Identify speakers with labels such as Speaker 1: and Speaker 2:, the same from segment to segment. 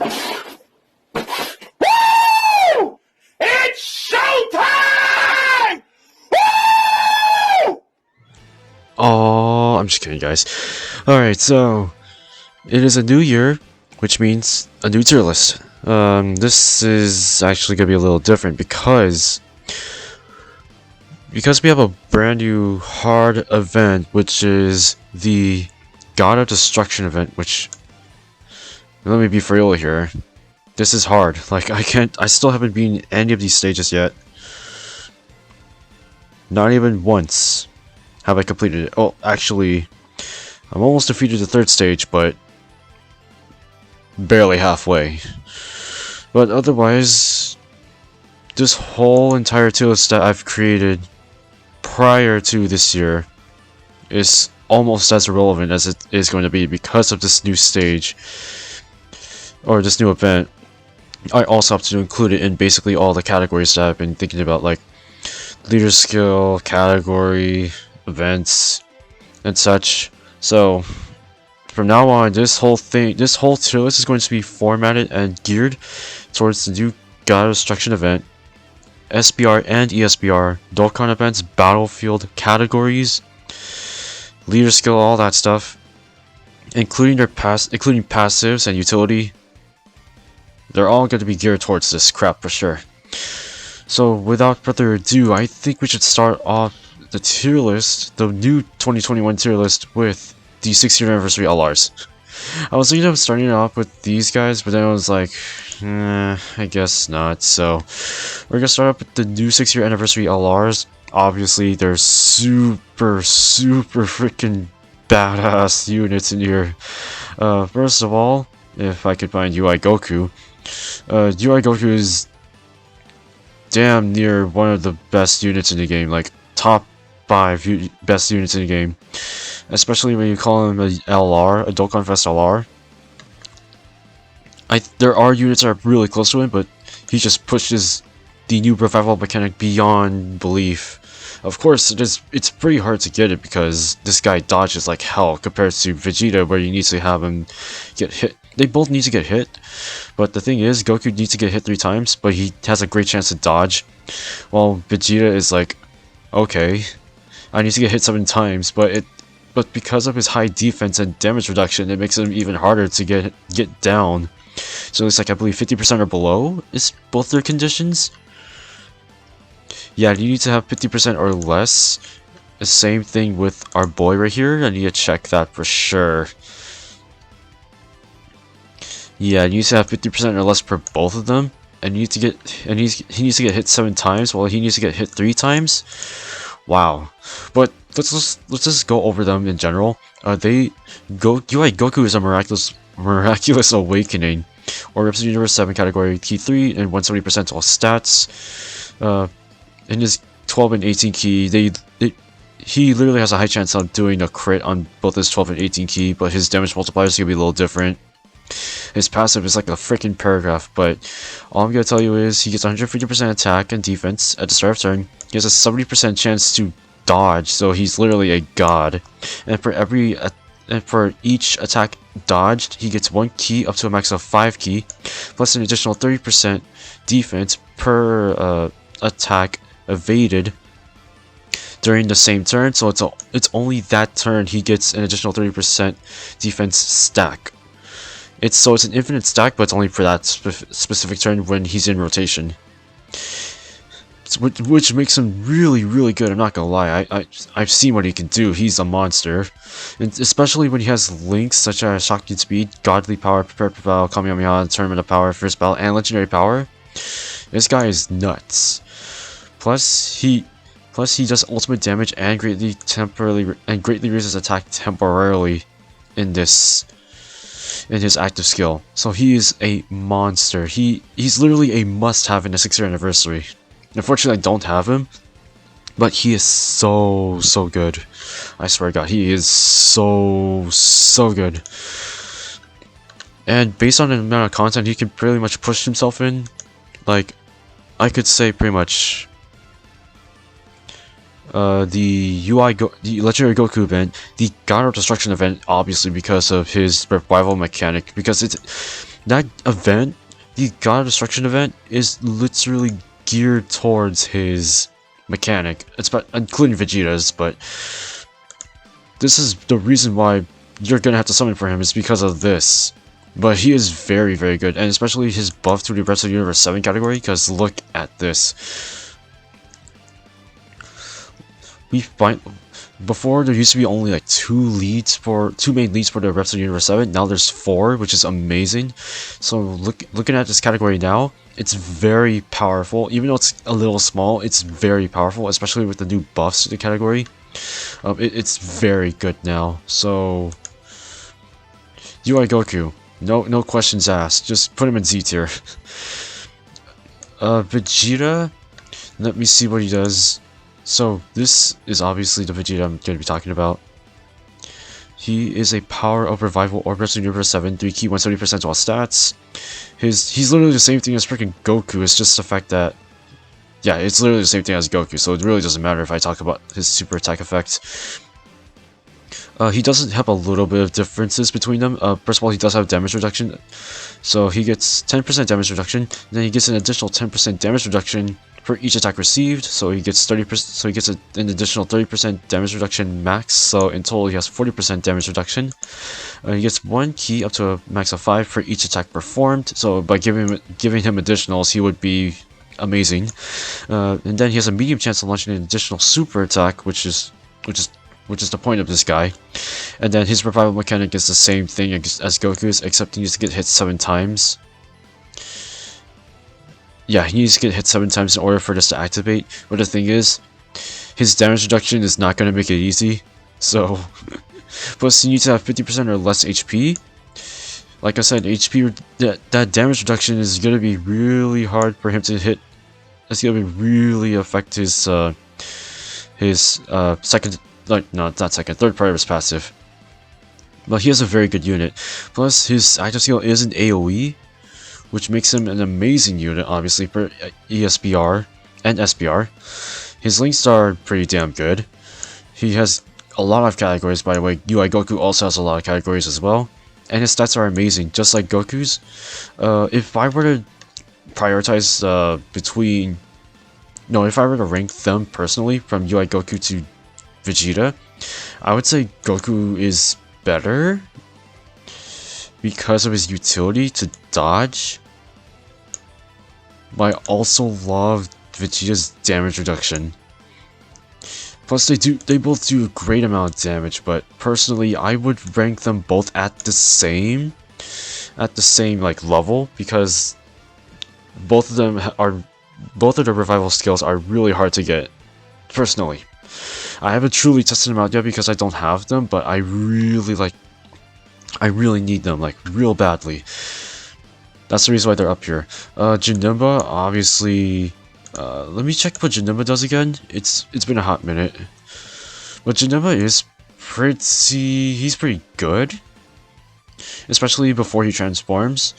Speaker 1: Woo! It's showtime! Woo!
Speaker 2: Oh, I'm just kidding, guys. Alright, so it is a new year, which means a new tier list. This is actually gonna be a little different because we have a brand new hard event, which is the God of Destruction event, which, let me be for real here, this is hard. Like, I still haven't beaten any of these stages yet. Not even once have I completed it. Oh, actually, I'm almost defeated the third stage, but barely halfway. But otherwise, this whole entire tier list that I've created prior to this year is almost as irrelevant as it is going to be because of this new stage, or this new event. I also have to include it in basically all the categories that I've been thinking about, like leader skill, category, events, and such. So from now on, this whole tier list is going to be formatted and geared towards the new God of Destruction event, SBR and ESBR, Dokkan events, battlefield categories, leader skill, all that stuff, including passives and utility. They're all going to be geared towards this crap for sure. So without further ado, I think we should start off the tier list, the new 2021 tier list, with the 6th-year anniversary LRs. I was thinking of starting off with these guys, but then I was like, I guess not. So we're gonna start off with the new 6th-year anniversary LRs. Obviously, they're super freaking badass units in here. First of all, if I could find UI Goku. UI Goku is damn near one of the best units in the game, like top 5 best units in the game. Especially when you call him a LR, a Dokkan Fest LR. There are units that are really close to him, but he just pushes the new revival mechanic beyond belief. Of course, it's pretty hard to get it because this guy dodges like hell compared to Vegeta, where you need to have him get hit. They both need to get hit, but the thing is, Goku needs to get hit 3 times, but he has a great chance to dodge, while Vegeta is like, okay, I need to get hit 7 times, but because of his high defense and damage reduction, it makes him even harder to get down. So it's like, I believe 50% or below is both their conditions. Yeah, you need to have 50% or less. The same thing with our boy right here. I need to check that for sure. Yeah, you need to have 50% or less for both of them, and he needs to get hit 7 times, while he needs to get hit 3 times. Wow. But let's just go over them in general. UI Goku is a miraculous awakening, or represents Universe 7 category, key 3 and 170% to all stats. In his 12 and 18 key, he literally has a high chance of doing a crit on both his 12 and 18 key, but his damage multiplier is gonna be a little different. His passive is like a freaking paragraph, but all I'm gonna tell you is he gets 150% attack and defense at the start of turn. He has a 70% chance to dodge, so he's literally a god. And for each attack dodged, he gets 1 key up to a max of 5 key, plus an additional 30% defense per attack evaded during the same turn. So it's only that turn he gets an additional 30% defense stack. It's an infinite stack, but it's only for that specific turn when he's in rotation. Which makes him really good. I'm not gonna lie. I've seen what he can do. He's a monster, and especially when he has links such as Shocking Speed, Godly Power, Prepare for Battle, Kamehameha, Tournament of Power, First Battle, and Legendary Power. This guy is nuts. Plus he does ultimate damage and greatly raises attack temporarily in his active skill. So he is a monster. He's literally a must-have in the 6th year anniversary. Unfortunately, I don't have him, but he is so good. I swear to God, he is so good. And based on the amount of content he can pretty much push himself in, like, I could say pretty much the Legendary Goku event, the God of Destruction event, obviously because of his revival mechanic, because that event, the God of Destruction event, is literally geared towards his mechanic. It's about, including Vegeta's, but this is the reason why you're gonna have to summon for him, is because of this. But he is very, very good, and especially his buff to the Rest of the Universe 7 category, because look at this. Before, there used to be only like two main leads for the Rest of the Universe 7, now there's 4, which is amazing. So looking at this category now, it's very powerful. Even though it's a little small, it's very powerful, especially with the new buffs to the category. It's very good now. So UI Goku, no questions asked, just put him in Z tier. Vegeta, let me see what he does. So this is obviously the Vegeta I'm going to be talking about. He is a power up revival or Rest of the Universe 7, 3 key, 170% to all stats. He's literally the same thing as freaking Goku. It's just the fact that, yeah, it's literally the same thing as Goku, so it really doesn't matter if I talk about his super attack effect. He doesn't have a little bit of differences between them. First of all, he does have damage reduction, so he gets 10% damage reduction. Then he gets an additional 10% damage reduction for each attack received, so he gets 30%. So he gets an additional 30% damage reduction max. So in total, he has 40% damage reduction. He gets 1 key up to a max of 5 for each attack performed. So by giving him additionals, he would be amazing. And then he has a medium chance of launching an additional super attack, which is the point of this guy. And then his revival mechanic is the same thing as Goku's, except he needs to get hit 7 times. Yeah, he needs to get hit 7 times in order for this to activate. But the thing is, his damage reduction is not going to make it easy. So, plus you need to have 50% or less HP. Like I said, that damage reduction is going to be really hard for him to hit. It's going to be really affect his second, like, no, not second, third part of his passive. But he has a very good unit. Plus, his active skill is an AoE, which makes him an amazing unit, obviously, for ESBR and SBR. His links are pretty damn good. He has a lot of categories, by the way. UI Goku also has a lot of categories as well. And his stats are amazing, just like Goku's. If I were to prioritize if I were to rank them personally from UI Goku to Vegeta, I would say Goku is better because of his utility to dodge. But I also love Vegeta's damage reduction. Plus they both do a great amount of damage, but personally I would rank them both at the same like level, because both of their revival skills are really hard to get. Personally, I haven't truly tested them out yet because I don't have them, but I really need them, like, real badly. That's the reason why they're up here. Janemba, obviously, let me check what Janemba does again. It's been a hot minute. But Janemba is he's pretty good. Especially before he transforms.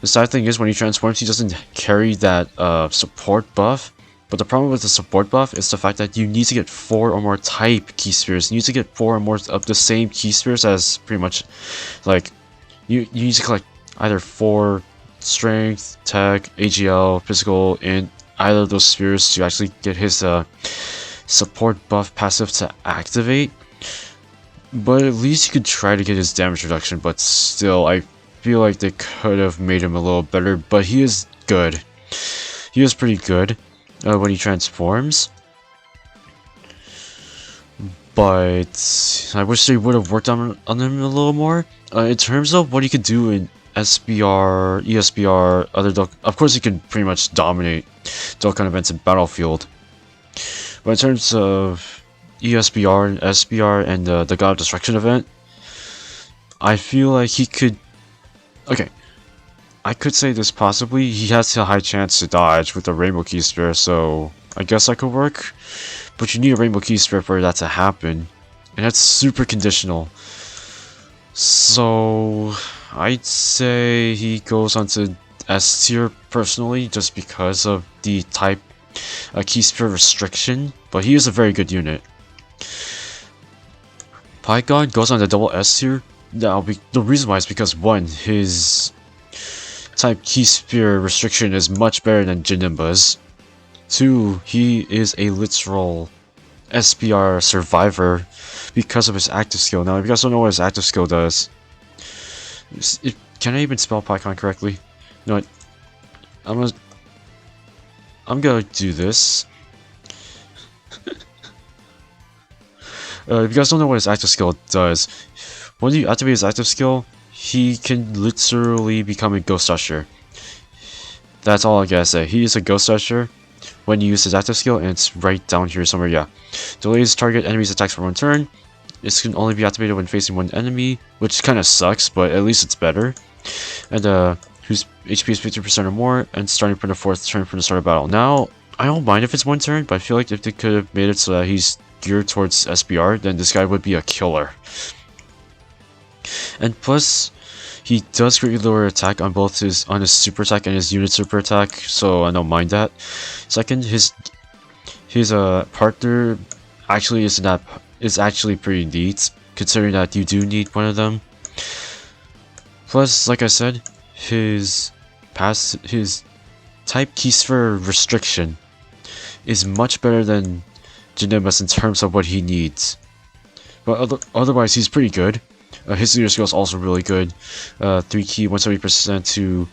Speaker 2: The sad thing is, when he transforms, he doesn't carry that support buff. But the problem with the support buff is the fact that you need to get 4 or more type key spheres. You need to get 4 or more of the same key spheres as pretty much, like, you need to collect either 4 strength, tech, AGL, physical, and either of those spheres to actually get his support buff passive to activate. But at least you could try to get his damage reduction, but still, I feel like they could have made him a little better. But he is good. He is pretty good when he transforms. But I wish they would have worked on him a little more. In terms of what he could do in SBR, ESBR, of course he can pretty much dominate Dokkan events in Battlefield. But in terms of ESBR and SBR and the God of Destruction event, I feel like he could... Okay, I could say this possibly. He has a high chance to dodge with the Rainbow Key Sphere, so I guess that could work. But you need a Rainbow Key Sphere for that to happen, and that's super conditional. So I'd say he goes onto S tier personally, just because of the type Key Sphere restriction. But he is a very good unit. Pygon goes on the double S tier. That'll be the reason why is because one, his type Key Spear restriction is much better than Janemba's. 2, he is a literal SPR survivor because of his active skill. Now, if you guys don't know what his active skill does, can I even spell PyCon correctly? You know what? I'm gonna do this. If you guys don't know what his active skill does, when you activate his active skill, he can literally become a Ghost Usher. That's all I gotta say. He is a Ghost Usher when you use his active skill, and it's right down here somewhere, yeah. Delays target enemies' attacks for 1 turn. This can only be activated when facing 1 enemy, which kind of sucks, but at least it's better. And whose HP is 50% or more, and starting from the 4th turn from the start of battle. Now, I don't mind if it's 1 turn, but I feel like if they could have made it so that he's geared towards SBR, then this guy would be a killer. And plus, he does greatly lower attack on both his super attack and his unit super attack, so I don't mind that. Second, his partner actually is actually pretty neat, considering that you do need one of them. Plus, like I said, his type Key Sphere restriction is much better than Janemba's in terms of what he needs. But otherwise, he's pretty good. His leader skill is also really good. 3 key, 170% to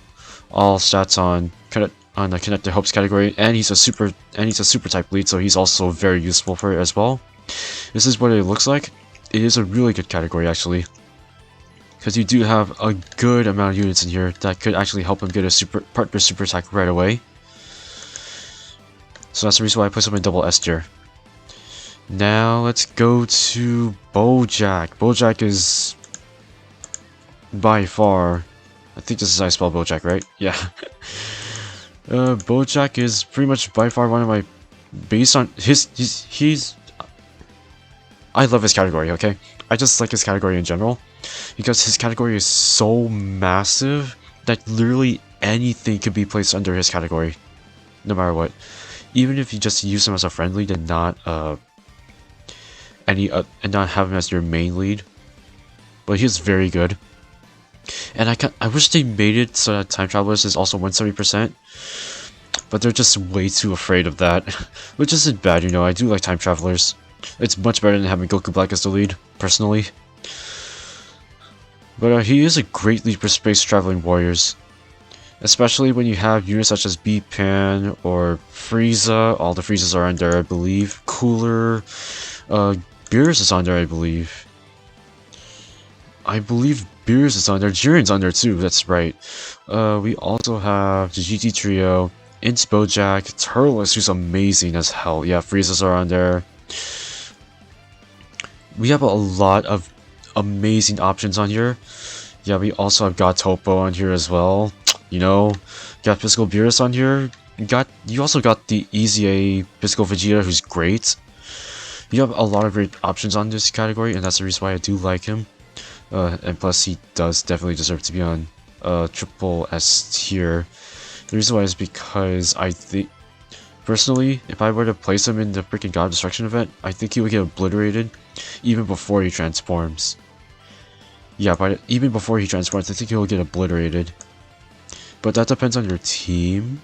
Speaker 2: all stats on the Connected Hopes category, and he's a super type lead, so he's also very useful for it as well. This is what it looks like. It is a really good category actually, because you do have a good amount of units in here that could actually help him get a partner super attack right away. So that's the reason why I put him in double S tier. Now let's go to Bojack. Bojack is by far, I think this is how I spell Bojack, right? Yeah. Bojack is pretty much by far one of my, based on he's I love his category, okay? I just like his category in general, because his category is so massive that literally anything could be placed under his category, no matter what. Even if you just use him as a friend lead and not and not have him as your main lead, but he's very good. And I wish they made it so that Time Travelers is also 170%, but they're just way too afraid of that, which isn't bad, you know. I do like Time Travelers. It's much better than having Goku Black as the lead, personally. But he is a great lead for space traveling warriors, especially when you have units such as B-Pan or Frieza. All the Friezas are under, I believe. Cooler, beerus is on there, I believe. Beerus is on there. Jiren's on there too, that's right. We also have the GT Trio, Int Bojack, Turles, who's amazing as hell. Yeah, Friezas are on there. We have a lot of amazing options on here. Yeah, we also have got Topo on here as well. You know, got Physical Beerus on here. You also got the Easy A Physical Vegeta, who's great. You have a lot of great options on this category, and that's the reason why I do like him. And plus, he does definitely deserve to be on triple S tier. The reason why is because I think, personally, if I were to place him in the freaking God Destruction event, I think he would get obliterated even before he transforms. Yeah, but even before he transforms, I think he'll get obliterated. But that depends on your team.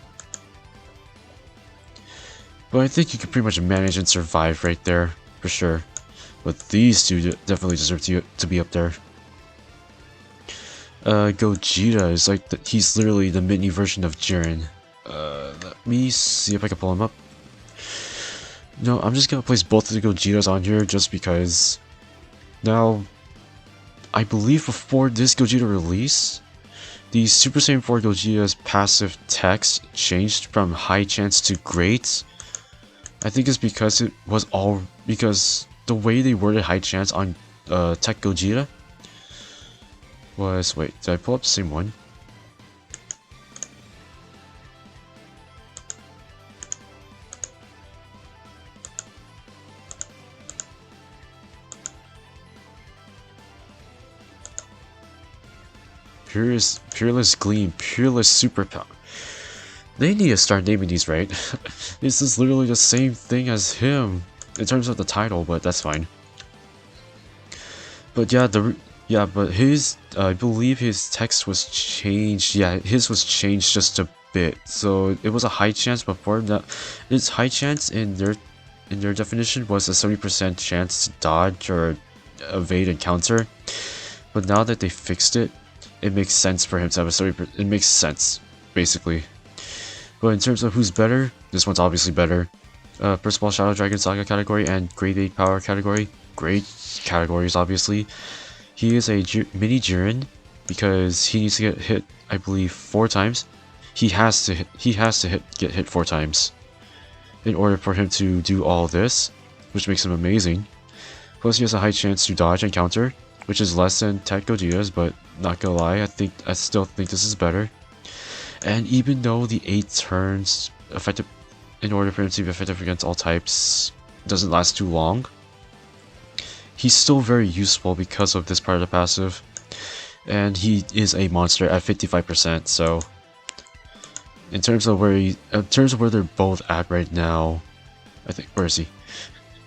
Speaker 2: But I think you can pretty much manage and survive right there, for sure. But these two definitely deserve to be up there. Gogeta is like, he's literally the mini version of Jiren. Let me see if I can pull him up. No, I'm just gonna place both of the Gogetas on here just because. Now, I believe before this Gogeta release, the Super Saiyan 4 Gogeta's passive text changed from high chance to great. I think it's because because the way they worded high chance on Tech Gogeta was, wait, did I pull up the same one? Peerless Gleam, Peerless Superpower. They need to start naming these right. This is literally the same thing as him in terms of the title, but that's fine. But yeah, Yeah, but his, I believe his text was changed. Yeah, his was changed just a bit. So it was a high chance before that. Its high chance in their definition was a 70% chance to dodge or evade and counter. But now that they fixed it, it makes sense for him to have a 70%. It makes sense, basically. But in terms of who's better, this one's obviously better. First of all, Shadow Dragon Saga category and Grade 8 Power category. Great categories, obviously. He is a mini Jiren because he needs to get hit, I believe, 4 times. He has to get hit 4 times in order for him to do all this, which makes him amazing. Plus, he has a high chance to dodge and counter, which is less than Tech Gogeta's, but not gonna lie, I still think this is better. And even though the 8 turns effective, in order for him to be effective against all types, doesn't last too long, he's still very useful because of this part of the passive. And he is a monster at 55%, so in terms of where they're both at right now, I think, where is he?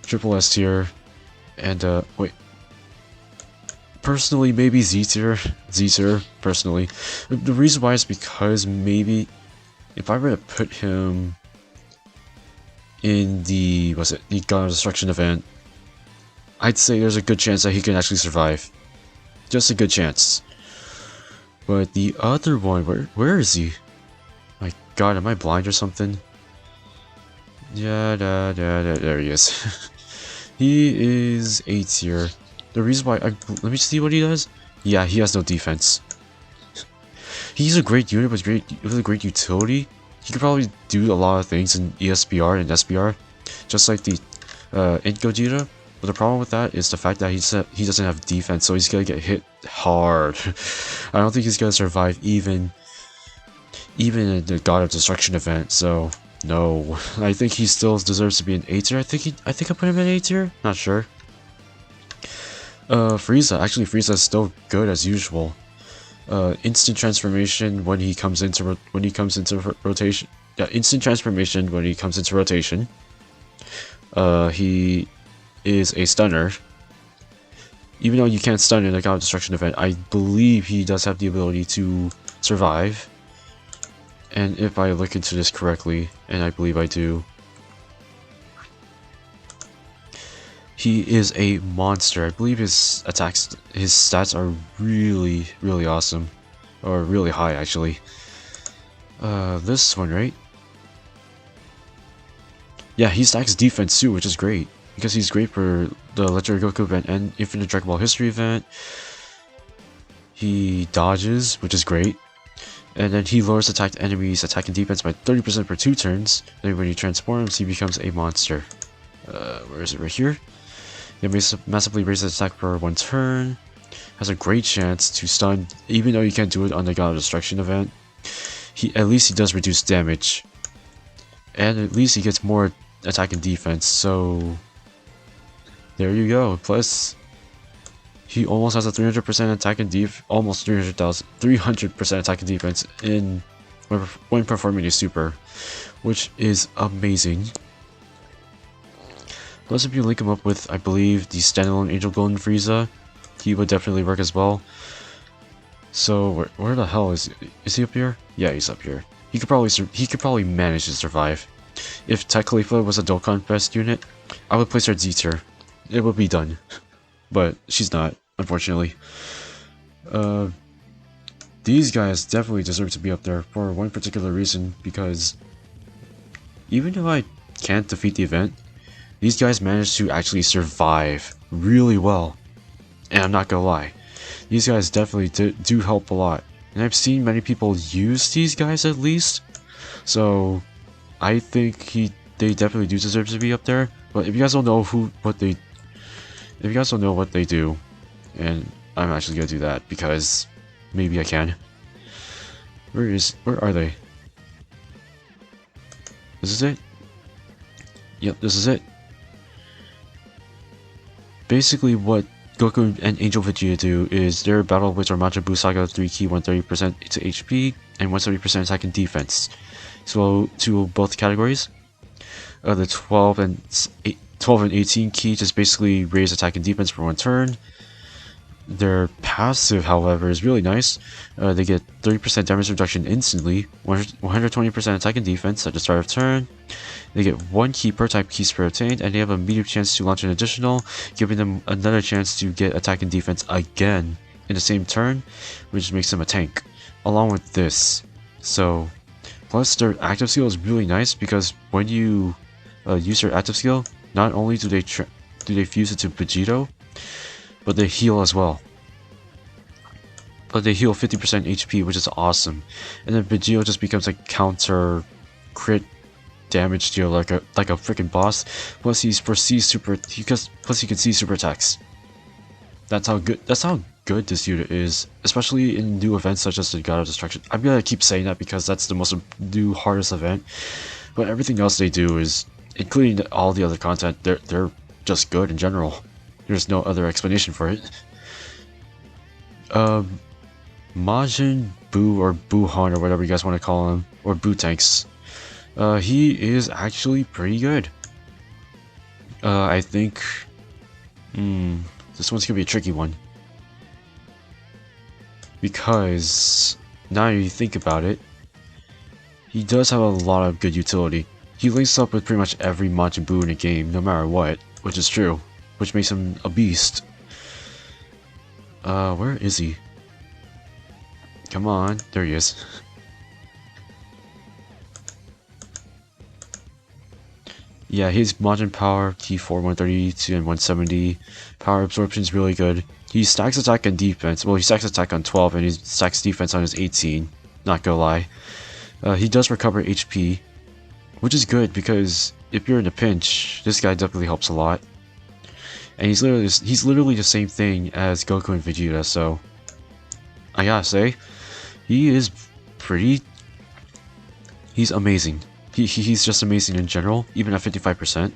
Speaker 2: Triple S tier, and wait. Personally, maybe Z tier, personally. The reason why is because maybe if I were to put him in the, the God of Destruction event, I'd say there's a good chance that he can actually survive. Just a good chance. But the other one, where is he? My god, am I blind or something? Yeah, there he is. He is A tier. The reason why let me see what he does. Yeah, he has no defense. He's a great unit with a great utility. He could probably do a lot of things in ESBR and SBR, just like the Int Gogeta. But the problem with that is the fact that he doesn't have defense, so he's gonna get hit hard. I don't think he's gonna survive even in the God of Destruction event. So no, I think he still deserves to be an A tier. I think I put him in A tier. Not sure. Frieza. Actually, Frieza is still good as usual. Instant transformation when he comes into rotation. Yeah, instant transformation when he comes into rotation. He is a stunner. Even though you can't stun in a God of Destruction event, I believe he does have the ability to survive. And if I look into this correctly, and I believe I do, he is a monster. I believe his stats are really, really awesome. Or really high, actually. This one, right? Yeah, he stacks defense too, which is great. Because he's great for the Legendary Goku event and Infinite Dragon Ball History event. He dodges, which is great. And then he lowers attacked enemies' attack and defense by 30% per 2 turns. Then when he transforms, he becomes a monster. Where is it? Right here? He massively raises attack per 1 turn. Has a great chance to stun, even though you can't do it on the God of Destruction event. At least he does reduce damage. And at least he gets more attack and defense, so there you go. Plus, he almost has a 300% attack and almost 300% attack and defense when performing a super, which is amazing. Plus, if you link him up with, I believe, the standalone Angel Golden Frieza, he would definitely work as well. So where the hell is he up here? Yeah, he's up here. He could probably manage to survive. If Tech Khalifa was a Dokkan Fest unit, I would place her at Z tier. It would be done. But she's not, unfortunately. These guys definitely deserve to be up there for one particular reason, because even if I can't defeat the event, these guys managed to actually survive really well. And I'm not gonna lie, these guys definitely do help a lot. And I've seen many people use these guys at least. So I think they definitely do deserve to be up there. But if you guys don't know what they do, and I'm actually gonna do that because maybe I can. Where are they? This is it? Yep, this is it. Basically what Goku and Angel Vegeta do is their battle with Majin Buu Saga 3 key 130% to HP and 170% attack and defense. So to both categories, the 12 and 18 key just basically raise attack and defense for 1 turn. Their passive, however, is really nice. They get 30% damage reduction instantly, 120% attack and defense at the start of turn. They get 1 key per type key spare obtained, and they have a medium chance to launch an additional, giving them another chance to get attack and defense again in the same turn, which makes them a tank, along with this. So, plus their active skill is really nice because when you use their active skill, not only do they fuse it to Vegito, but they heal as well. But they heal 50% HP, which is awesome. And then Vegito just becomes a counter crit damage deal like a freaking boss. Plus he can see super attacks. That's how good this unit is, especially in new events such as the God of Destruction. I'm gonna keep saying that because that's the most new hardest event. But everything else they do is, including all the other content, they're just good in general. There's no other explanation for it. Majin Buu or Buhan or whatever you guys want to call him, or Buu Tanks. He is actually pretty good. I think this one's gonna be a tricky one. Because now you think about it, he does have a lot of good utility. He links up with pretty much every Majin Buu in the game, no matter what, which is true. Which makes him a beast. Where is he? Come on, there he is. Yeah, his Majin power, T4, 132 and 170. Power absorption is really good. He stacks attack and defense. Well, he stacks attack on 12 and he stacks defense on his 18. Not gonna lie. He does recover HP, which is good because if you're in a pinch, this guy definitely helps a lot. And he's literally the same thing as Goku and Vegeta, so I gotta say, he's amazing. He's just amazing in general, even at 55%.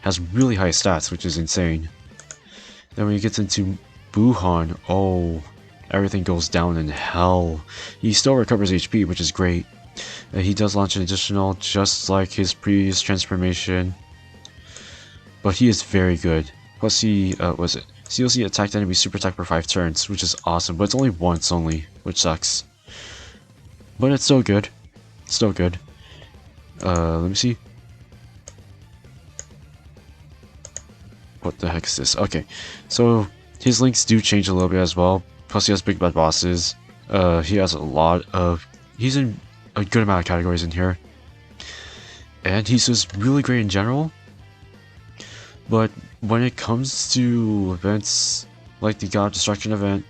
Speaker 2: Has really high stats, which is insane. Then when he gets into Buhan, oh, everything goes down in hell. He still recovers HP, which is great. He does launch an additional, just like his previous transformation. But he is very good. Plus he, COC attacked enemy super attack for 5 turns, which is awesome, but it's only once only, which sucks. But it's still good. Still good. Let me see. What the heck is this? Okay, so his links do change a little bit as well. Plus he has big bad bosses. He has he's in a good amount of categories in here. And he's just really great in general. But when it comes to events like the God of Destruction event,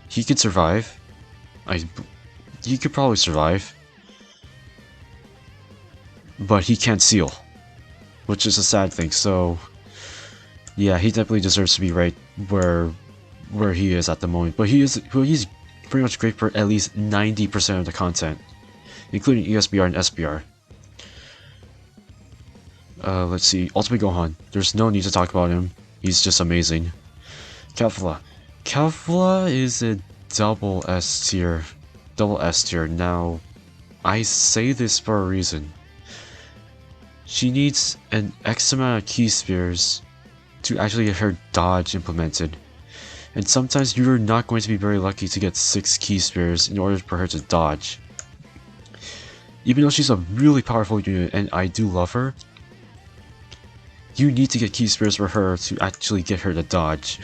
Speaker 2: he could survive. He could probably survive. But he can't seal, which is a sad thing, so yeah, he definitely deserves to be right where he is at the moment. But he's pretty much great for at least 90% of the content, including ESBR and SBR. Let's see, Ultimate Gohan. There's no need to talk about him. He's just amazing. Kefla. Kefla is a double S tier. Now, I say this for a reason. She needs an X amount of key spheres to actually get her dodge implemented. And sometimes you're not going to be very lucky to get 6 key spheres in order for her to dodge. Even though she's a really powerful unit and I do love her, you need to get key spheres for her to actually get her to dodge.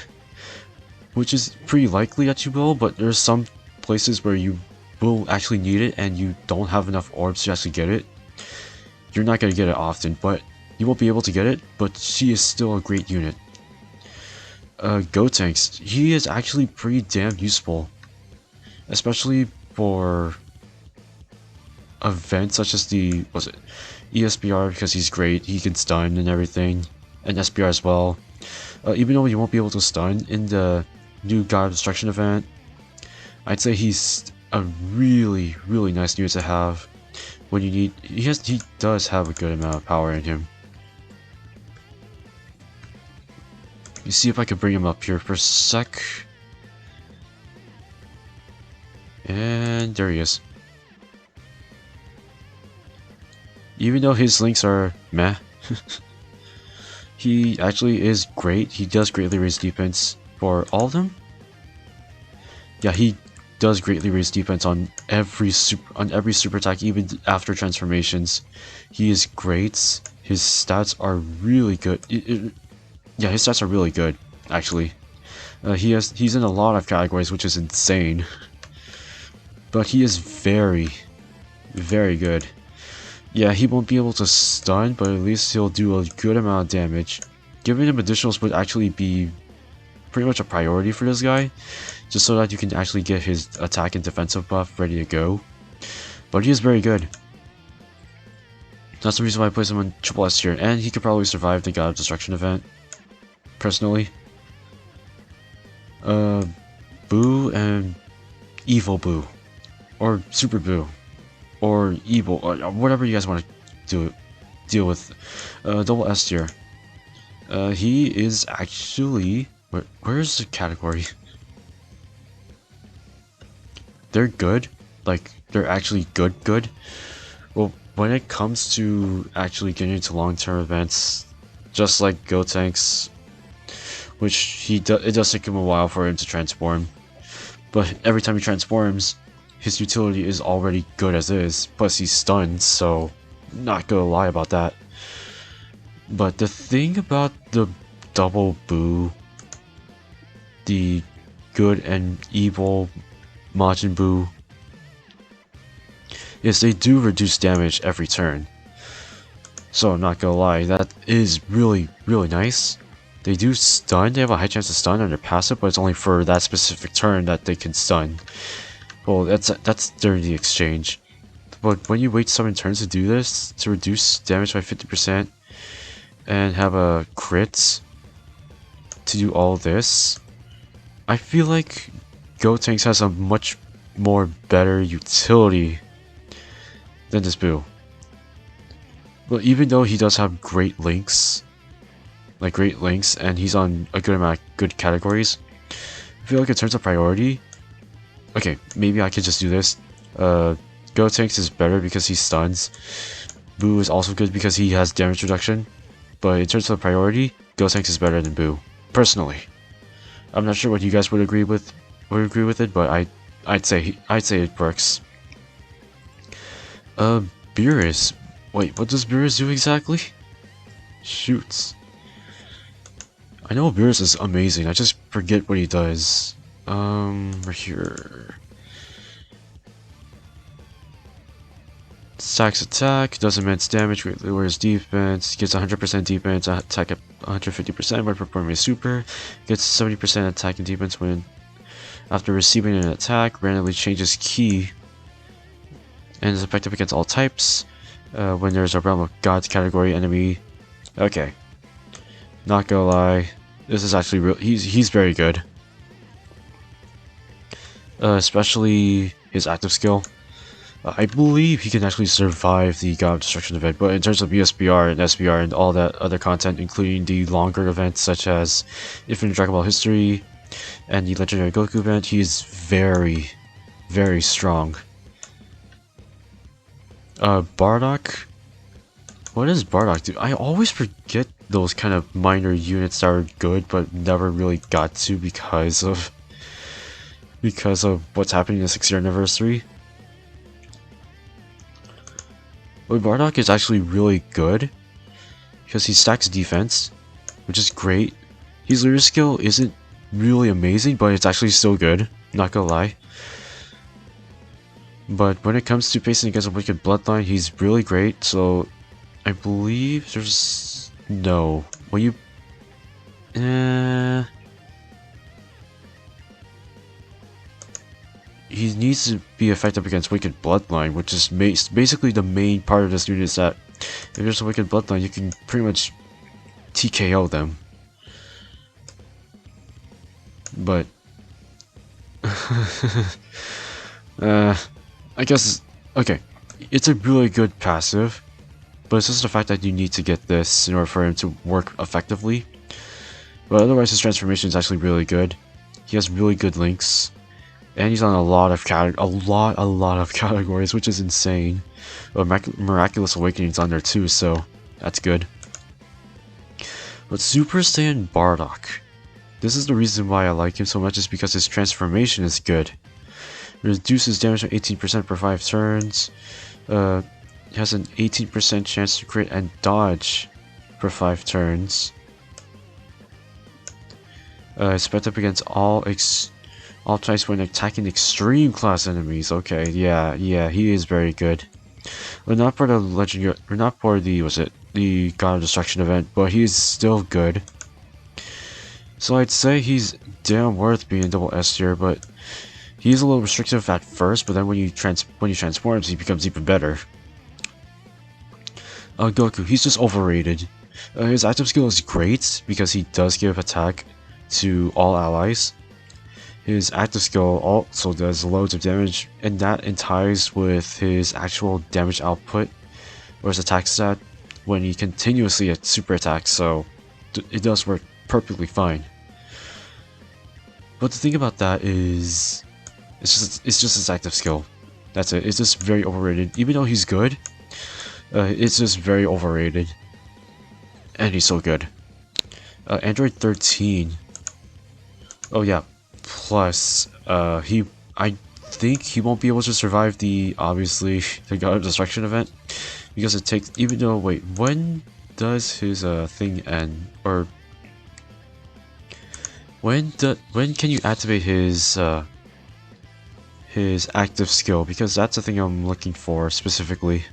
Speaker 2: Which is pretty likely that you will, but there's some places where you will actually need it and you don't have enough orbs to actually get it. You're not going to get it often, but you won't be able to get it, but she is still a great unit. Gotenks, he is actually pretty damn useful. Especially for events such as the, ESBR, because he's great, he can stun and everything, and SBR as well. Even though you won't be able to stun in the new God of Destruction event, I'd say he's a really, really nice unit to have when you need. He does have a good amount of power in him. Let me see if I can bring him up here for a sec. And there he is. Even though his links are meh, he actually is great. He does greatly raise defense for all of them. Yeah, he does greatly raise defense on every super attack, even after transformations. He is great. His stats are really good. Yeah, his stats are really good, actually. He's in a lot of categories, which is insane. But he is very, very good. Yeah, he won't be able to stun, but at least he'll do a good amount of damage. Giving him additionals would actually be pretty much a priority for this guy, just so that you can actually get his attack and defensive buff ready to go. But he is very good. That's the reason why I place him on triple S tier, and he could probably survive the God of Destruction event, personally. Boo and Evil Boo, or Super Boo, or Evil, or whatever you guys want to deal with. Double S tier. He is actually... Where's the category? They're good. Like, they're actually good. Well, when it comes to actually getting into long-term events, just like Gotenks, which it does take him a while for him to transform. But every time he transforms, his utility is already good as is. Plus he's stunned, so not gonna lie about that. But the thing about the double Boo, the good and evil Majin Buu, is they do reduce damage every turn. So I'm not gonna lie, that is really nice. They do stun, they have a high chance to stun on their passive, but it's only for that specific turn that they can stun. Well, that's during the exchange. But when you wait 7 turns to do this, to reduce damage by 50% and have a crit to do all this, I feel like Gotenks has a much more better utility than this Boo. Well, even though he does have great links, and he's on a good amount of good categories, I feel like in terms of priority, okay, maybe I could just do this. Gotenks is better because he stuns. Boo is also good because he has damage reduction. But in terms of priority, Gotenks is better than Boo, personally. I'm not sure what you guys would agree with it, but I'd say it works. Beerus. Wait, what does Beerus do exactly? Shoots. I know Beerus is amazing, I just forget what he does. Right here. Stacks attack, does immense damage, greatly lowers defense, gets 100% defense, attack at 150% when performing a super, gets 70% attack and defense when after receiving an attack, randomly changes key, and is effective against all types. When there's a Realm of Gods category enemy. Okay. Not gonna lie, this is actually real. He's very good. Especially his active skill. I believe he can actually survive the God of Destruction event, but in terms of BSBR and SBR and all that other content, including the longer events such as Infinite Dragon Ball History and the Legendary Goku event, he is very strong. Bardock? What does Bardock do? I always forget those kind of minor units that are good, but never really got to because of what's happening in the 6th year anniversary. But Bardock is actually really good because he stacks defense, which is great. His leader skill isn't really amazing, but it's actually still good, not gonna lie. But when it comes to facing against a wicked bloodline, he's really great, so I believe there's... no. When you... he needs to be effective against Wicked Bloodline, which is basically the main part of this unit, is that if there's a Wicked Bloodline, you can pretty much TKO them. But... I guess... okay, it's a really good passive, but it's just the fact that you need to get this in order for him to work effectively. But otherwise, his transformation is actually really good. He has really good links. And he's on a lot of categories, which is insane. Miraculous Awakening's on there too, so that's good. But Super Saiyan Bardock. This is the reason why I like him so much, is because his transformation is good. Reduces damage by 18% per 5 turns. He has an 18% chance to crit and dodge for 5 turns. Spread up against all types when attacking extreme class enemies. Okay, yeah, he is very good. But not for the legendary, or not for the the God of Destruction event, but he's still good. So I'd say he's damn worth being double S tier, but he's a little restrictive at first. But then when he transforms, he becomes even better. Goku, he's just overrated. His active skill is great because he does give attack to all allies. His active skill also does loads of damage, and that ties with his actual damage output or his attack stat when he continuously super attacks, so it does work perfectly fine. But the thing about that is, it's just his active skill. That's it. It's just very overrated. Even though he's good, it's just very overrated. And he's so good. Android 13. Oh yeah. Plus, I think he won't be able to survive obviously, the God of Destruction event. Because it takes, even though, wait, when does his thing end? Or when can you activate his active skill? Because that's the thing I'm looking for specifically.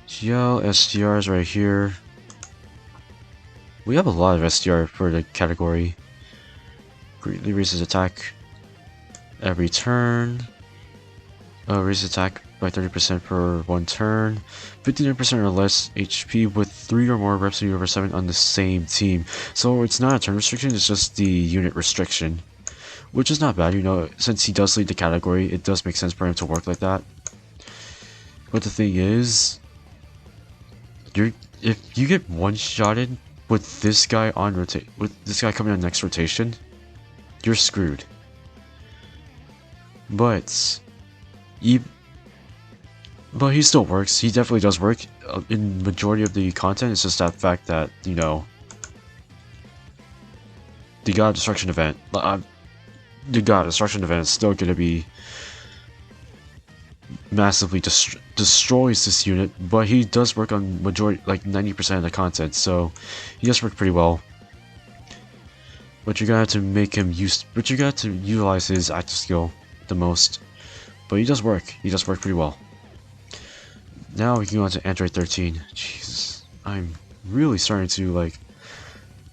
Speaker 2: GL SDRs right here. We have a lot of SDR for the category. Greatly raises attack every turn. Raises attack by 30% per 1 turn. 59% or less HP with 3 or more reps over 7 on the same team. So it's not a turn restriction, it's just the unit restriction. Which is not bad, you know, since he does lead the category, it does make sense for him to work like that. But the thing is, if you get one-shotted with this guy coming on next rotation, you're screwed. But he still works. He definitely does work in majority of the content. It's just that fact that, you know, the God Destruction event, is still gonna be massively destroys this unit, but he does work on majority, like 90% of the content, so he does work pretty well. But you got to make him but you got to utilize his active skill the most. But he does work pretty well. Now we can go on to Android 13. Jesus, I'm really starting to like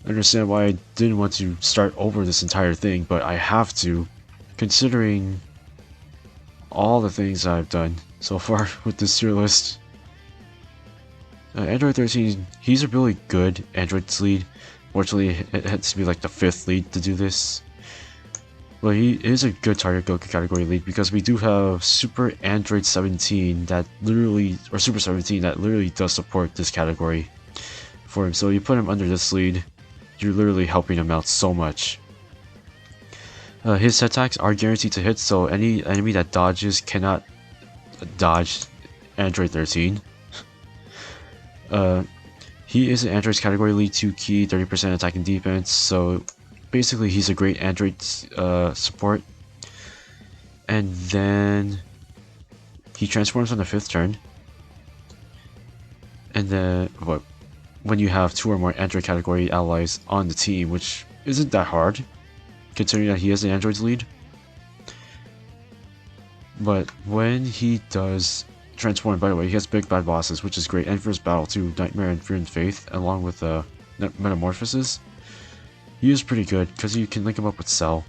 Speaker 2: understand why I didn't want to start over this entire thing, but I have to, considering all the things I've done so far with this tier list. Android 13, he's a really good Android lead. Fortunately, it has to be like the 5th lead to do this. But he is a good target Goku category lead because we do have Super Android 17 that literally, or Super 17 that literally does support this category for him. So you put him under this lead, you're literally helping him out so much. His attacks are guaranteed to hit, so any enemy that dodges cannot dodge Android 13. He is an Android's category lead 2 key, 30% attack and defense, so basically he's a great Android support. And then he transforms on the 5th turn. And then when you have 2 or more Android category allies on the team, which isn't that hard, considering that he is the Android's lead. But when he does transform, by the way, he has big bad bosses, which is great, and for his battle too, Nightmare and Fear and Faith, along with Metamorphosis. He is pretty good, because you can link him up with Cell.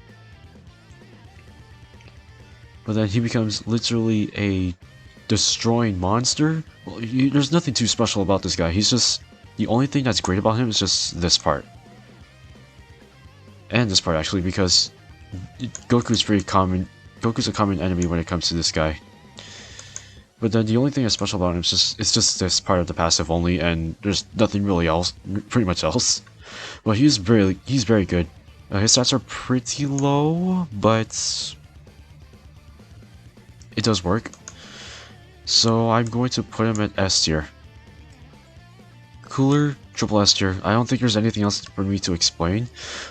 Speaker 2: But then he becomes literally a destroying monster. Well, there's nothing too special about this guy, he's just, the only thing that's great about him is just this part. And this part actually, because Goku's a common enemy when it comes to this guy. But then the only thing that's special about him is just this part of the passive only, and there's nothing really pretty much else. Well, he's very good. His stats are pretty low, but it does work. So I'm going to put him at S tier. Cooler Triple S tier. I don't think there's anything else for me to explain,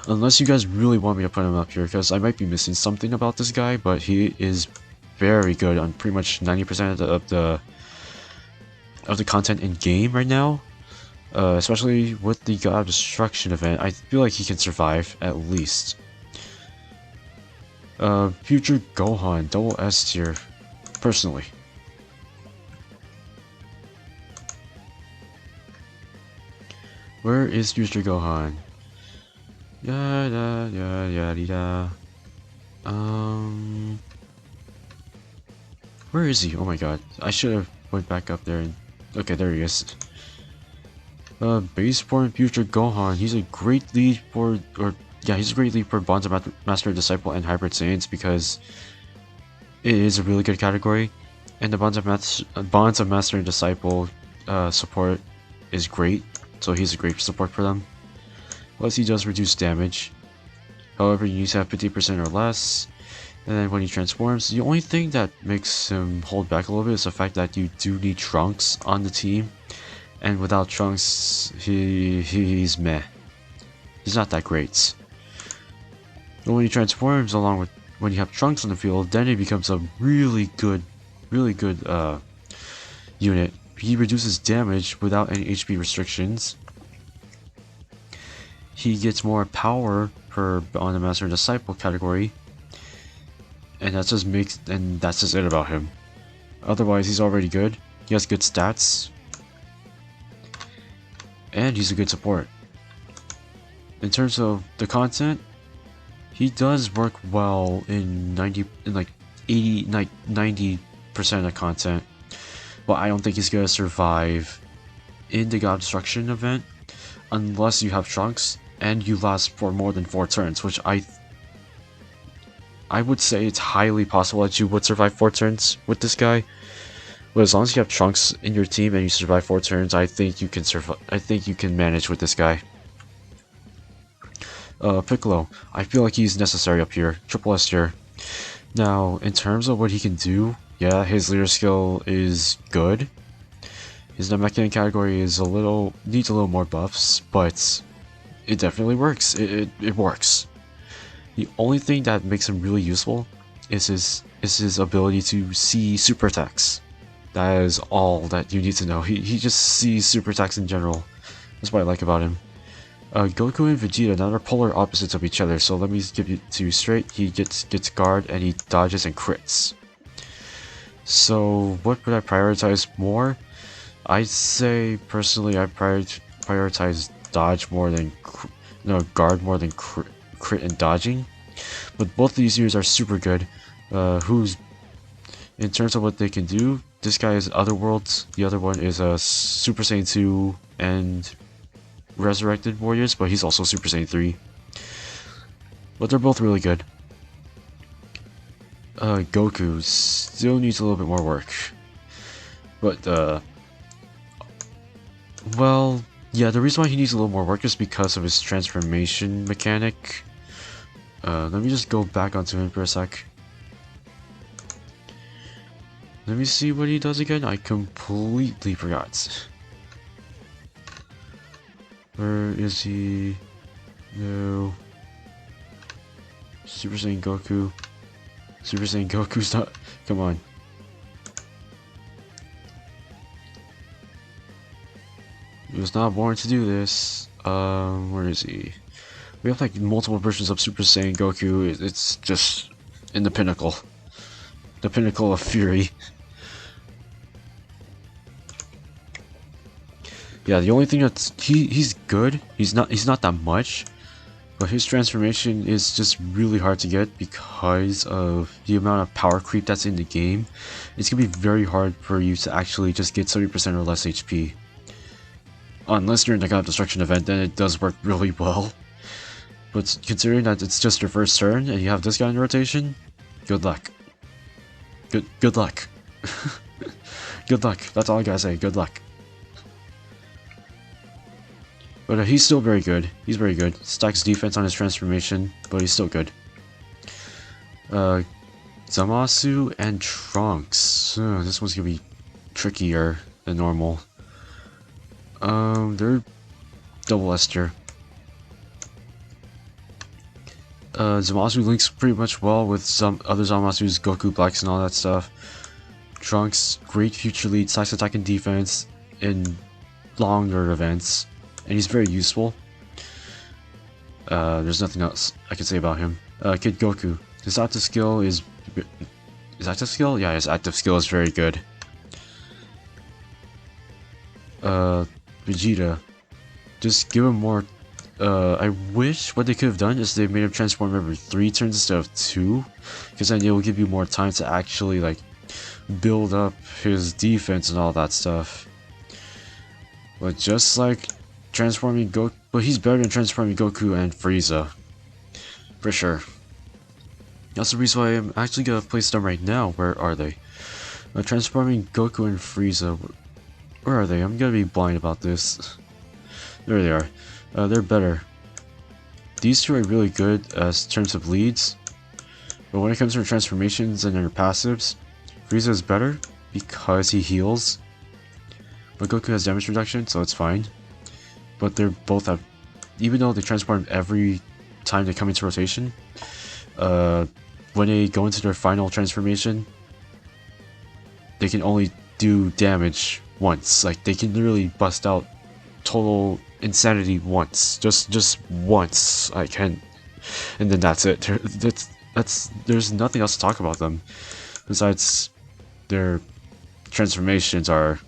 Speaker 2: unless you guys really want me to put him up here, because I might be missing something about this guy, but he is very good on pretty much 90% of the content in game right now. Especially with the God of Destruction event, I feel like he can survive at least. Future Gohan, double S tier, personally. Where is Future Gohan? Yada yada yada. Where is he? Oh my god, I should have went back up there and okay, there he is. Base form Future Gohan. He's a great lead for, he's a great lead for Bonds of Master Disciple and Hybrid Saiyans because it is a really good category, and the Bonds of Master and Disciple support is great, so he's a great support for them. Plus, he does reduce damage. However, you need to have 50% or less. And then when he transforms, the only thing that makes him hold back a little bit is the fact that you do need Trunks on the team. And without Trunks, he's meh. He's not that great. But when he transforms along with when you have Trunks on the field, then he becomes a really good unit. He reduces damage without any HP restrictions. He gets more power per on the Master and Disciple category. And that's just it about him. Otherwise, he's already good. He has good stats. And he's a good support. In terms of the content, he does work well in 90% of the content. But I don't think he's gonna survive in the God Destruction event unless you have Trunks and you last for more than 4 turns, which I would say it's highly possible that you would survive 4 turns with this guy. But as long as you have Trunks in your team and you survive 4 turns, I think you can survive. I think you can manage with this guy. Piccolo, I feel like he's necessary up here. Triple S tier. Now, in terms of what he can do, yeah, his leader skill is good. His Namekian category is needs a little more buffs, but it definitely works. It works. The only thing that makes him really useful is his ability to see super attacks. That is all that you need to know. He just sees super attacks in general. That's what I like about him. Goku and Vegeta, now they're polar opposites of each other, so let me give you two straight. He gets guard and he dodges and crits. So what would I prioritize more? I'd say personally I prioritize dodge more than guard more than crit and dodging. But both of these units are super good. In terms of what they can do, this guy is Otherworlds, the other one is a Super Saiyan 2 and Resurrected Warriors, but he's also Super Saiyan 3. But they're both really good. Goku still needs a little bit more work. But, well, yeah, the reason why he needs a little more work is because of his transformation mechanic. Let me just go back onto him for a sec. Let me see what he does again. I completely forgot. Where is he? No. Super Saiyan Goku. Super Saiyan Goku's not. Come on. He was not born to do this. Where is he? We have like multiple versions of Super Saiyan Goku. It's just in the pinnacle. The pinnacle of fury. Yeah, the only thing that's he's good. He's not that much, but his transformation is just really hard to get because of the amount of power creep that's in the game. It's gonna be very hard for you to actually just get 70% or less HP. Unless you're in the God of Destruction event, then it does work really well. But considering that it's just your first turn and you have this guy in rotation, good luck. Good luck. Good luck. That's all I gotta say. Good luck. But he's still very good. He's very good. Stacks defense on his transformation, but he's still good. Zamasu and Trunks. This one's gonna be trickier than normal. They're double S tier. Zamasu links pretty much well with some other Zamasu's Goku Blacks and all that stuff. Trunks, great future lead, size attack and defense in longer events, and he's very useful. There's nothing else I can say about him. Kid Goku, his active skill is... His active skill? Yeah, his active skill is very good. Vegeta, just give him more... I wish what they could have done is they made him transform every 3 turns instead of 2, because then it will give you more time to actually like build up his defense and all that stuff. But just like transforming Goku, but he's better than transforming Goku and Frieza, for sure. That's the reason why I'm actually gonna place them right now. Where are they? Transforming Goku and Frieza. Where are they? I'm gonna be blind about this. There they are. They're better. These two are really good as terms of leads, but when it comes to transformations and their passives, Frieza is better because he heals, but Goku has damage reduction, so it's fine. But they're both have, even though they transform every time they come into rotation, when they go into their final transformation, they can only do damage once. Like they can literally bust out total insanity once, just once. I can, and then that's it. There's nothing else to talk about them besides their transformations are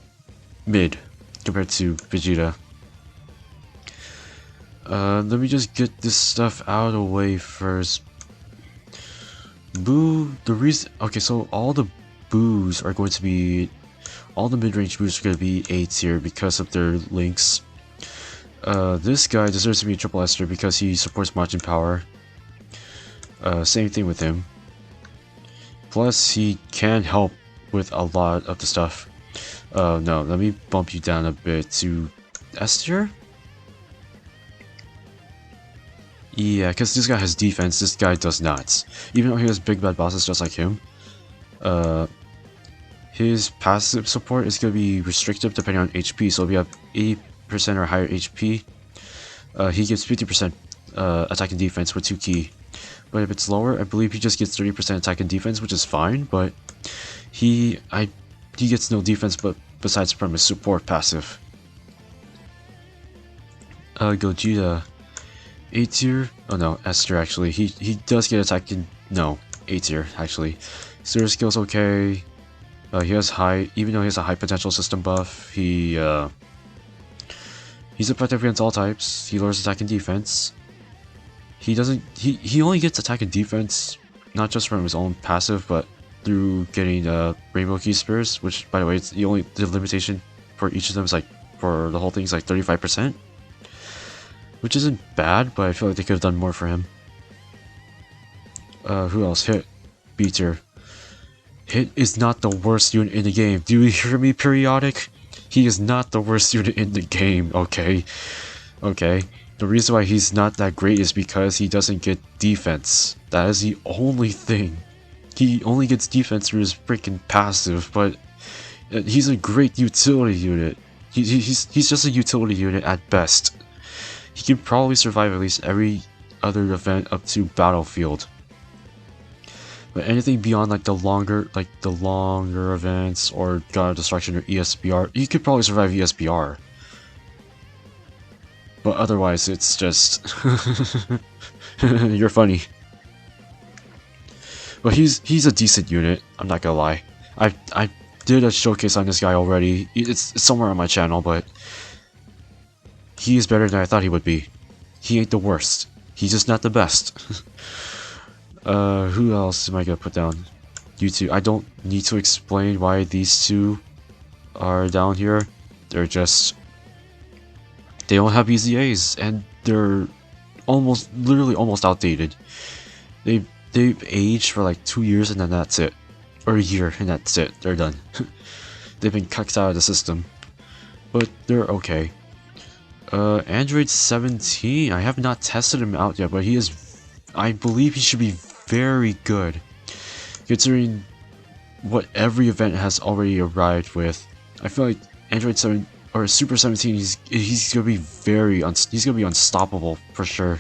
Speaker 2: mid compared to Vegeta. Let me just get this stuff out of the way first. Boo, the reason, okay, so all the boos are going to be, all the mid-range boos are going to be A tier because of their links. This guy deserves to be a triple S tier because he supports margin power. Same thing with him. Plus, he can help with a lot of the stuff. No, let me bump you down a bit to S tier? Yeah, because this guy has defense, this guy does not. Even though he has big bad bosses just like him. His passive support is going to be restrictive depending on HP, so if you have 80% or higher HP, he gets 50% attack and defense with 2 key. But if it's lower, I believe he just gets 30% attack and defense, which is fine, but he gets no defense but besides from his support passive. Gogeta, A tier? Oh no, S tier actually. He does get attack and no, A tier actually. Zero skill's okay. He has high, even though he has a high potential system buff, he's effective against all types. He lowers attack and defense. He only gets attack and defense not just from his own passive, but through getting Rainbow Key Spears, which by the way, it's the limitation for each of them is like, for the whole thing is like 35%. Which isn't bad, but I feel like they could have done more for him. Who else? Hit. B tier. Hit is not the worst unit in the game. Do you hear me, periodic? He is not the worst unit in the game, okay? Okay. The reason why he's not that great is because he doesn't get defense. That is the only thing. He only gets defense through his freaking passive, but he's a great utility unit. He's just a utility unit at best. He can probably survive at least every other event up to Battlefield. But anything beyond like the longer events or God of Destruction or ESBR, he could probably survive ESBR. But otherwise, it's just you're funny. But he's a decent unit. I'm not gonna lie. I did a showcase on this guy already. It's somewhere on my channel, but he is better than I thought he would be. He ain't the worst. He's just not the best. Who else am I gonna put down? You two. I don't need to explain why these two are down here. They're just... They don't have EZAs, and they're literally almost outdated. They've aged for like 2 years and then that's it. Or a year and that's it. They're done. They've been cut out of the system. But they're okay. Android 17, I have not tested him out yet, but he is, I believe he should be very good, considering what every event has already arrived with. I feel like Android 7 or Super 17, he's gonna be he's gonna be unstoppable for sure.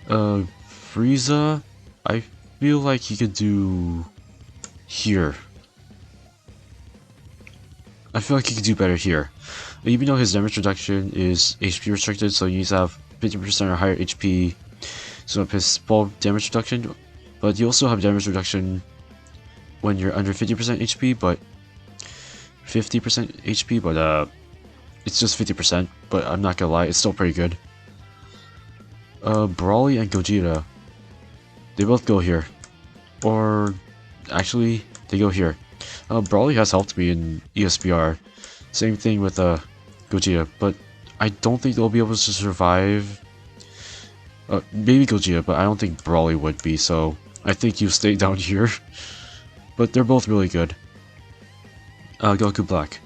Speaker 2: Frieza, I feel like he could do here. I feel like he could do better here. Even though his damage reduction is HP restricted, so you need to have 50% or higher HP so up his full damage reduction. But you also have damage reduction when you're under 50% HP, but 50% HP, but it's just 50%, but I'm not gonna lie, it's still pretty good. Brawly and Gogeta, they both go here. Or, actually, they go here. Brawly has helped me in ESBR. Same thing with Gogeta, but I don't think they'll be able to survive. Maybe Gogeta, but I don't think Brawly would be, so I think you stay down here. But they're both really good. Goku Black.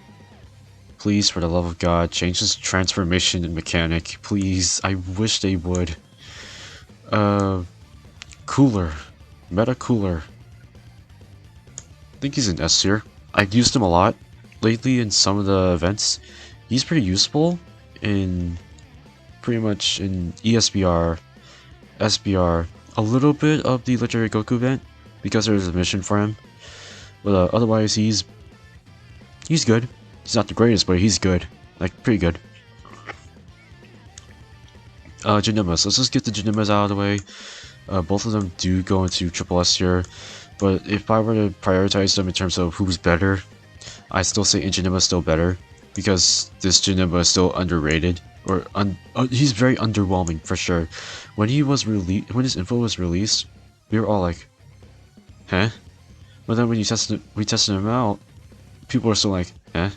Speaker 2: Please, for the love of God, change his transformation and mechanic. Please, I wish they would. Cooler. Meta Cooler. I think he's an S tier. I've used him a lot lately in some of the events. He's pretty useful in pretty much in ESBR, SBR, a little bit of the Legendary Goku event because there's a mission for him. But otherwise, he's good. He's not the greatest, but he's good. Like, pretty good. Janemas. Let's just get the Janemas out of the way. Both of them do go into Triple S here. But if I were to prioritize them in terms of who's better, I still say Janemba is still better. Because this Janemba is still underrated. Or, he's very underwhelming, for sure. When he was released, when his info was released, we were all like, huh? But then when we tested him out, people were still like, eh?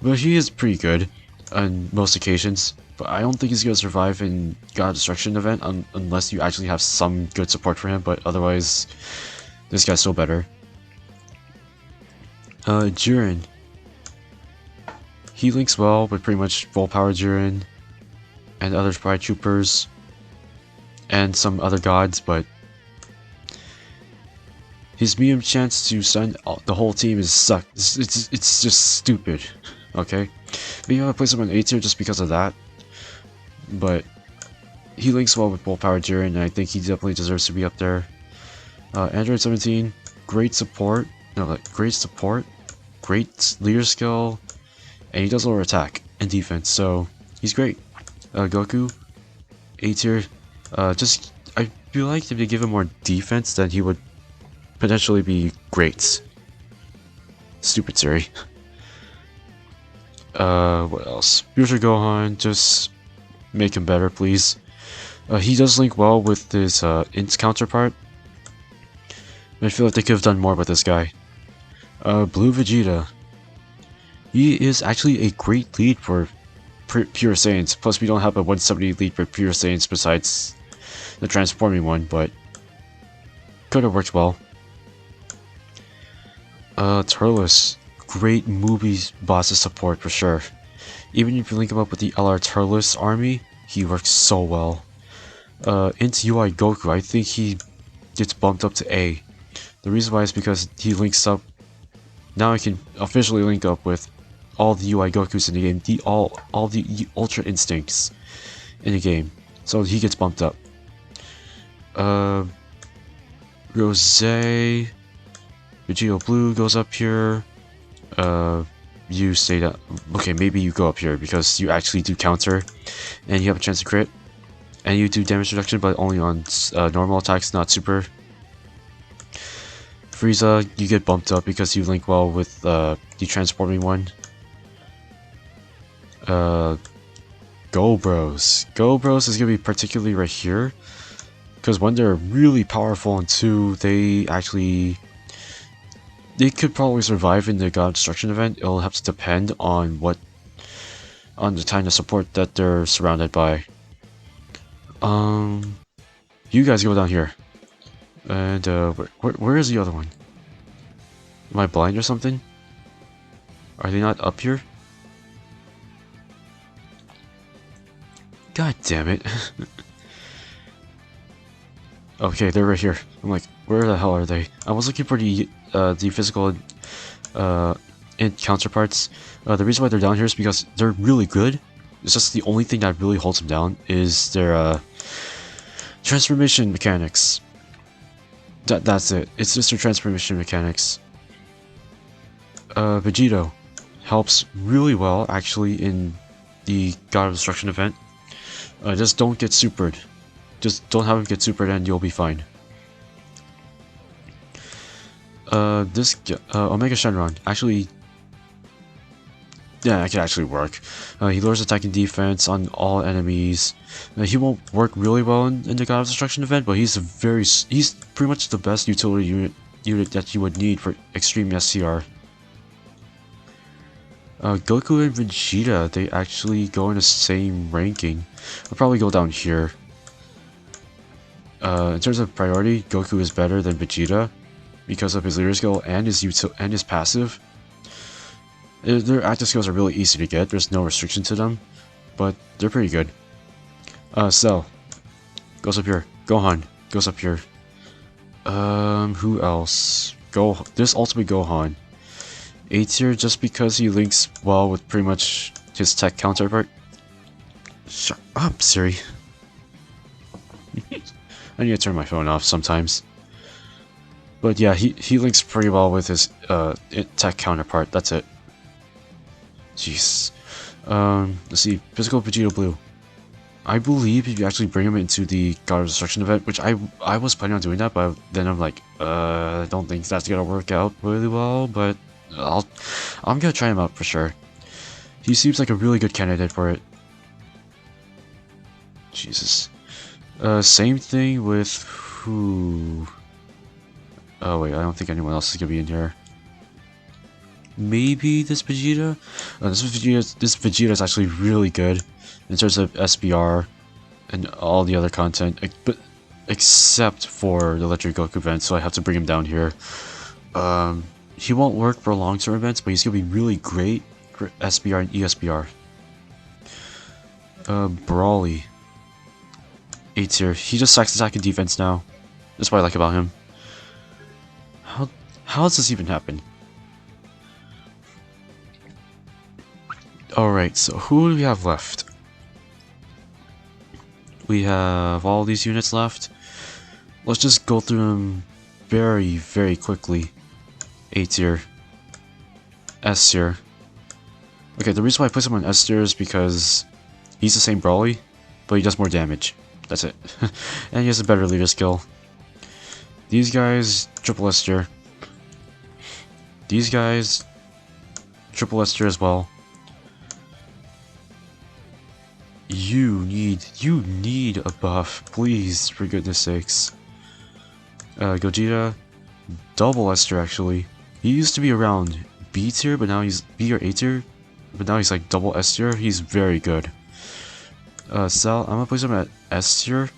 Speaker 2: But he is pretty good on most occasions. But I don't think he's gonna survive in God Destruction event unless you actually have some good support for him. But otherwise, this guy's still better. Jiren. He links well with pretty much full power Jiren and other Pride Troopers and some other gods, but his medium chance to stun the whole team is suck. It's just stupid. Okay, maybe I'll place him on A tier just because of that. But he links well with full power Jiren, and I think he definitely deserves to be up there. Android 17, great support. No, like great support, great leader skill, and he does lower attack and defense, so he's great. Goku, A tier. Just I feel like if they give him more defense, then he would potentially be great. Stupid Siri. What else? Future Gohan, just make him better, please. He does link well with his int counterpart. I feel like they could have done more with this guy. Blue Vegeta. He is actually a great lead for Pure Saiyans. Plus, we don't have a 170 lead for Pure Saiyans besides the transforming one, but could have worked well. Turles. Great movie bosses support for sure. Even if you link him up with the LR Turles army, he works so well. Into UI Goku, I think he gets bumped up to A. The reason why is because he links up. Now I can officially link up with all the UI Gokus in the game, all the Ultra Instincts in the game, so he gets bumped up. Rose, Vegito Blue goes up here. You stay down. Okay, maybe you go up here because you actually do counter, and you have a chance to crit, and you do damage reduction, but only on normal attacks, not super. Frieza, you get bumped up because you link well with the transforming one. Go Bros. Go Bros is gonna be particularly right here, because one, they're really powerful, and two, they could probably survive in the God Destruction event. It'll have to depend on the kind of support that they're surrounded by. You guys go down here. And where is the other one? Am I blind or something? Are they not up here? God damn it. Okay, they're right here. I'm like, where the hell are they? I was looking for the physical and counterparts. The reason why they're down here is because they're really good. It's just the only thing that really holds them down is their transformation mechanics. That's it. It's just their transformation mechanics. Vegito helps really well actually in the God of Destruction event. Just don't get supered. Just don't have him get supered and you'll be fine. This Omega Shenron actually, yeah, it can actually work. He lowers attack and defense on all enemies. He won't work really well in the God of Destruction event, but he's pretty much the best utility unit that you would need for extreme SCR. Goku and Vegeta, they actually go in the same ranking. I'll probably go down here. In terms of priority, Goku is better than Vegeta because of his leader skill and his passive. Their active skills are really easy to get. There's no restriction to them, but they're pretty good. Cell goes up here. Gohan goes up here. Who else? There's Ultimate Gohan. A tier just because he links well with pretty much his tech counterpart. Shut up, Siri. I need to turn my phone off sometimes. But yeah, he links pretty well with his tech counterpart. That's it. Jeez. Let's see. Physical Vegito Blue. I believe if you actually bring him into the God of Destruction event, which I was planning on doing that, but then I'm like, I don't think that's gonna work out really well. But I'm gonna try him out for sure. He seems like a really good candidate for it. Jesus. Same thing with who? Oh wait, I don't think anyone else is gonna be in here. Maybe this Vegeta? This Vegeta is actually really good in terms of SBR and all the other content, but except for the Electric Goku event, so I have to bring him down here. He won't work for long-term events, but he's gonna be really great for SBR and ESBR. Brawly. A tier. He just stacks attack and defense now. That's what I like about him. How does this even happen? Alright, so who do we have left? We have all these units left. Let's just go through them very, very quickly. A tier. S tier. Okay, the reason why I put him on S tier is because he's the same Brawly, but he does more damage. That's it. And he has a better leader skill. These guys, triple S tier. These guys, triple S tier as well. You need a buff, please, for goodness sakes. Gogeta, double S tier actually. He used to be around B tier, but now he's B or A tier, but now he's like double S tier. He's very good. Cell, I'm gonna place him at S tier.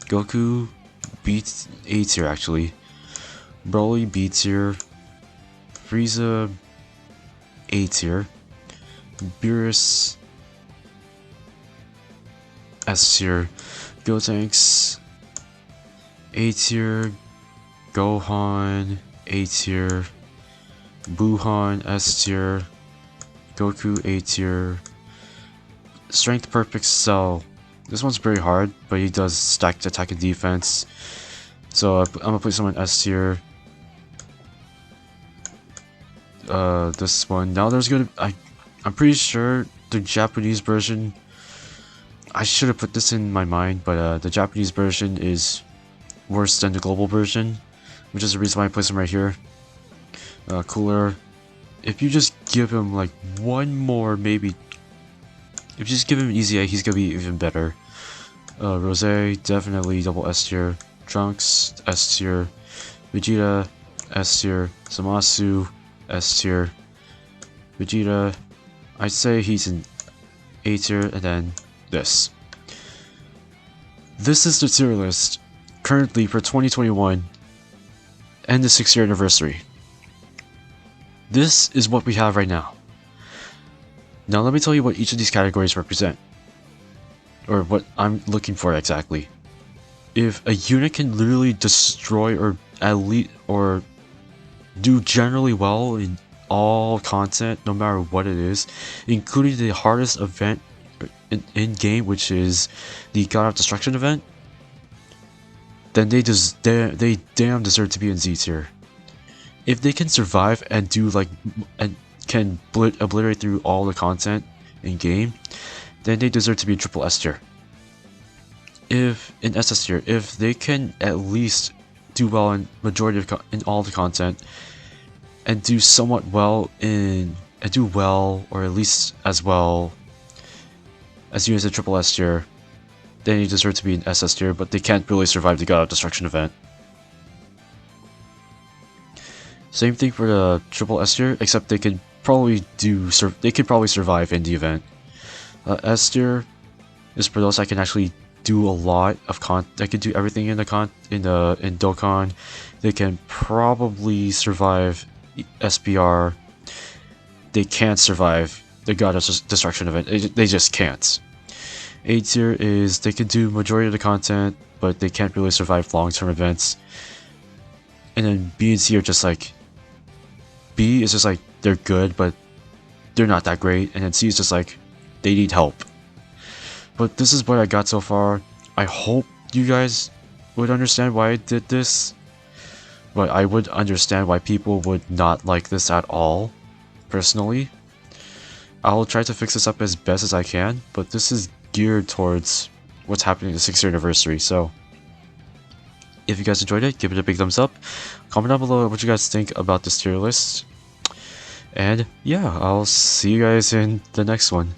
Speaker 2: Goku, A tier actually. Broly, B tier. Frieza, A tier. Beerus, S tier. Gotenks, A tier. Gohan, A tier. Buhan, S tier. Goku, A tier. Strength Perfect Cell. This one's very hard, but he does stacked attack and defense. So I'm gonna put someone S tier. This one. Now there's gonna. I'm pretty sure the Japanese version. I should have put this in my mind, but the Japanese version is worse than the global version, which is the reason why I place him right here. Cooler. If you just give him like one more, maybe. If you just give him an easy A, he's gonna be even better. Rose, definitely double S tier. Trunks, S tier. Vegeta, S tier. Zamasu, S tier. Vegeta, I'd say he's an A tier, and then this. This is the tier list currently for 2021 and the 6th year anniversary. This is what we have right now. Now let me tell you what each of these categories represent. Or what I'm looking for exactly. If a unit can literally destroy or do generally well in all content, no matter what it is, including the hardest event in game, which is the God of Destruction event, then they damn deserve to be in Z tier. If they can survive and do like and can obliterate through all the content in game, then they deserve to be in triple S tier. If in SS tier, if they can at least do well in majority of in all the content, and do somewhat well in and do well or at least as well as you as a triple S tier, then you deserve to be in SS tier, but they can't really survive the God of Destruction event. Same thing for the triple S tier, except they could probably survive in the event. S tier is for those that can actually do a lot of they can do everything in Dokkan. They can probably survive SPR. They can't survive the God of Destruction event. They just can't. A tier is they can do majority of the content, but they can't really survive long-term events. And then B and C are just like, B is just like they're good, but they're not that great, and then C is just like they need help. But this is what I got so far. I hope you guys would understand why I did this. But I would understand why people would not like this at all, personally. I'll try to fix this up as best as I can, but this is geared towards what's happening in the 6th year anniversary, so if you guys enjoyed it, give it a big thumbs up. Comment down below what you guys think about this tier list. And yeah, I'll see you guys in the next one.